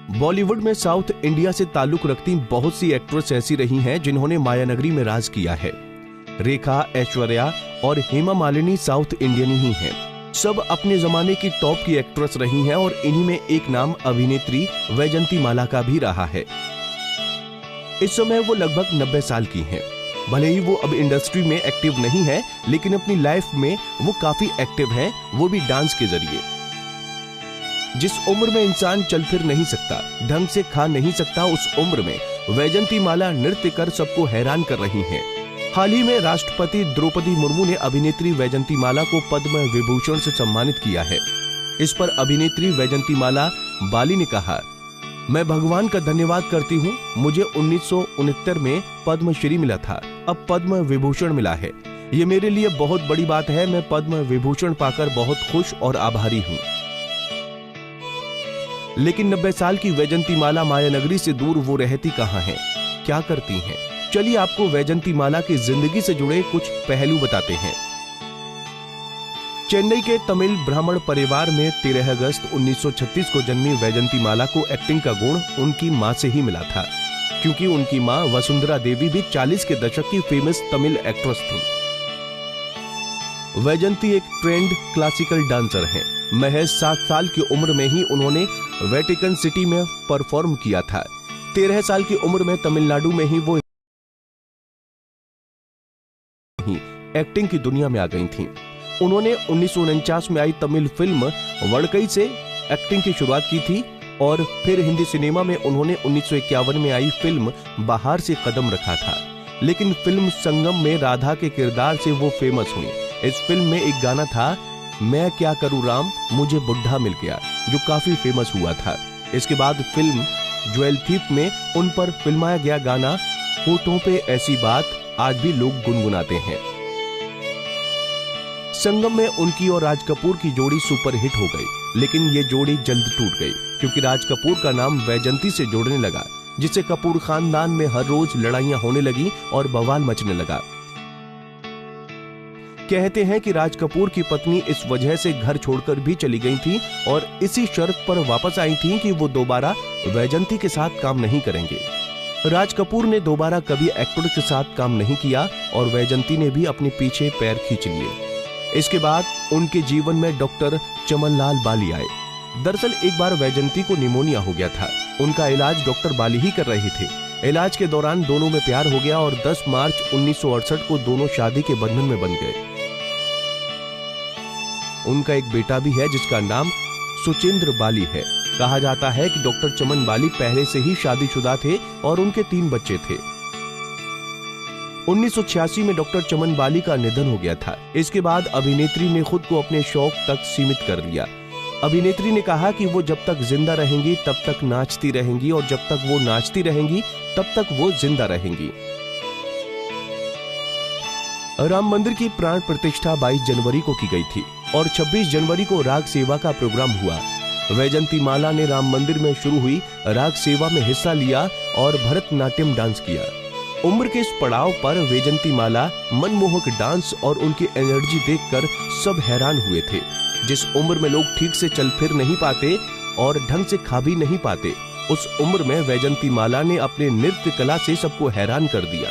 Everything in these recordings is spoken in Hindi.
बॉलीवुड में साउथ इंडिया से ताल्लुक रखती बहुत सी एक्ट्रेस ऐसी रही हैं जिन्होंने मायानगरी में राज किया है। रेखा, ऐश्वर्या और हेमा मालिनी साउथ इंडियन ही हैं। सब अपने जमाने की टॉप की एक्ट्रेस रही हैं और इन्हीं में एक नाम अभिनेत्री वैजंती माला का भी रहा है। इस समय वो लगभग 90 साल की हैं। भले ही वो अब इंडस्ट्री में एक्टिव नहीं है, लेकिन अपनी लाइफ में वो काफी एक्टिव हैं, वो भी डांस के जरिए। जिस उम्र में इंसान चल फिर नहीं सकता, ढंग से खा नहीं सकता, उस उम्र में वैजंती माला नृत्य कर सबको हैरान कर रही हैं। हाल ही में राष्ट्रपति द्रौपदी मुर्मू ने अभिनेत्री वैजंती माला को पद्म विभूषण से सम्मानित किया है। इस पर अभिनेत्री वैजंती माला बाली ने कहा, मैं भगवान का धन्यवाद करती हूँ। मुझे 1969 में पद्मश्री मिला था, अब पद्म विभूषण मिला है। ये मेरे लिए बहुत बड़ी बात है। मैं पद्म विभूषण पाकर बहुत खुश और आभारी हूँ। लेकिन 90 साल की वैजंती माला मायानगरी से दूर वो रहती कहाँ हैं? क्या करती हैं? चलिए आपको वैजंती माला की जिंदगी से जुड़े कुछ पहलू बताते हैं। चेन्नई के तमिल ब्राह्मण परिवार में 13 अगस्त 1936 को जन्मी वैजंती माला को एक्टिंग का गुण उनकी मां से ही मिला था, क्योंकि उनकी मां वसुंधरा देवी भी 40 के दशक की फेमस तमिल एक्ट्रेस थी। वैजंती एक ट्रेंड क्लासिकल डांसर हैं। महज 7 साल की उम्र में ही उन्होंने वेटिकन सिटी में परफॉर्म किया था। 13 साल की उम्र में तमिलनाडु में ही वो एक्टिंग की दुनिया में आ गई थीं। उन्होंने 1949 में आई तमिल फिल्म वड़कई से एक्टिंग की शुरुआत की थी और फिर हिंदी सिनेमा में उन्होंने 1951 में आई फिल्म बहार से कदम रखा था। लेकिन फिल्म संगम में राधा के किरदार से वो फेमस हुई। इस फिल्म में एक गाना था, मैं क्या करूं राम मुझे बुढ़ा मिल गया, जो काफी फेमस हुआ था। इसके बाद फिल्म ज्वेल थीफ में उन पर फिल्माया गया गाना होठों पे ऐसी बात आज भी लोग गुनगुनाते हैं। संगम में उनकी और राज कपूर की जोड़ी सुपरहिट हो गई, लेकिन ये जोड़ी जल्द टूट गई क्योंकि राज कपूर का नाम वैजंती से जोड़ने लगा, जिससे कपूर खानदान में हर रोज लड़ाइयां होने लगी और बवाल मचने लगा। कहते हैं कि राज कपूर की पत्नी इस वजह से घर छोड़कर भी चली गई थी और इसी शर्त पर वापस आई थी कि वो दोबारा वैजंती के साथ काम नहीं करेंगे। राज कपूर ने दोबारा कभी एक्टर के साथ काम नहीं किया और वैजंती ने भी अपने पीछे पैर खींच लिए। इसके बाद उनके जीवन में डॉक्टर चमनलाल बाली आए। दरअसल एक बार वैजंती को निमोनिया हो गया था। उनका इलाज डॉक्टर बाली ही कर रहे थे। इलाज के दौरान दोनों में प्यार हो गया और 10 मार्च 1968 को दोनों शादी के बंधन में बंध गए। उनका एक बेटा भी है जिसका नाम सुचिंद्र बाली है। कहा जाता है कि डॉक्टर चमन बाली पहले से ही शादीशुदा थे और उनके 3 बच्चे थे। 1986 में डॉक्टर चमन बाली का निधन हो गया था। इसके बाद अभिनेत्री ने खुद को अपने शौक तक सीमित कर लिया। अभिनेत्री ने कहा कि वो जब तक जिंदा रहेंगी तब तक नाचती रहेंगी और जब तक वो नाचती रहेंगी तब तक वो जिंदा रहेंगी। राम मंदिर की प्राण प्रतिष्ठा 22 जनवरी को की गई थी और 26 जनवरी को राग सेवा का प्रोग्राम हुआ। वैजंती माला ने राम मंदिर में शुरू हुई राग सेवा में हिस्सा लिया और भरतनाट्यम डांस किया। उम्र के इस पड़ाव पर वैजंती माला मनमोहक डांस और उनकी एनर्जी देखकर सब हैरान हुए थे। जिस उम्र में लोग ठीक से चल फिर नहीं पाते और ढंग से खा भी नहीं पाते, उस उम्र में वैजंती माला ने अपने नृत्य कला से सबको हैरान कर दिया।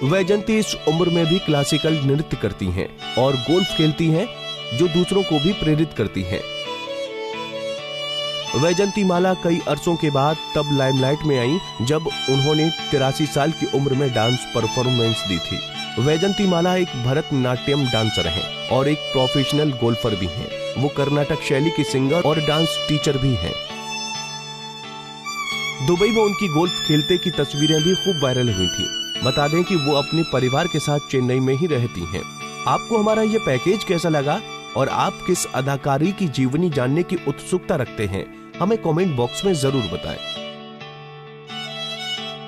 वैजंती इस उम्र में भी क्लासिकल नृत्य करती हैं और गोल्फ खेलती हैं, जो दूसरों को भी प्रेरित करती हैं। वैजंती माला कई अरसों के बाद तब लाइमलाइट में आई जब उन्होंने 83 साल की उम्र में डांस परफॉर्मेंस दी थी। वैजंती माला एक भरतनाट्यम डांसर हैं और एक प्रोफेशनल गोल्फर भी हैं। वो कर्नाटक शैली की सिंगर और डांस टीचर भी हैं। दुबई में उनकी गोल्फ खेलते की तस्वीरें भी खूब वायरल हुई थी। बता दें कि वो अपने परिवार के साथ चेन्नई में ही रहती हैं। आपको हमारा ये पैकेज कैसा लगा और आप किस अदाकारी की जीवनी जानने की उत्सुकता रखते हैं, हमें कमेंट बॉक्स में जरूर बताएं।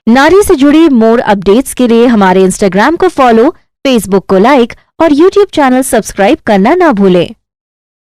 नारी से जुड़ी मोर अपडेट्स के लिए हमारे इंस्टाग्राम को फॉलो, फेसबुक को लाइक और यूट्यूब चैनल सब्सक्राइब करना ना भूलें।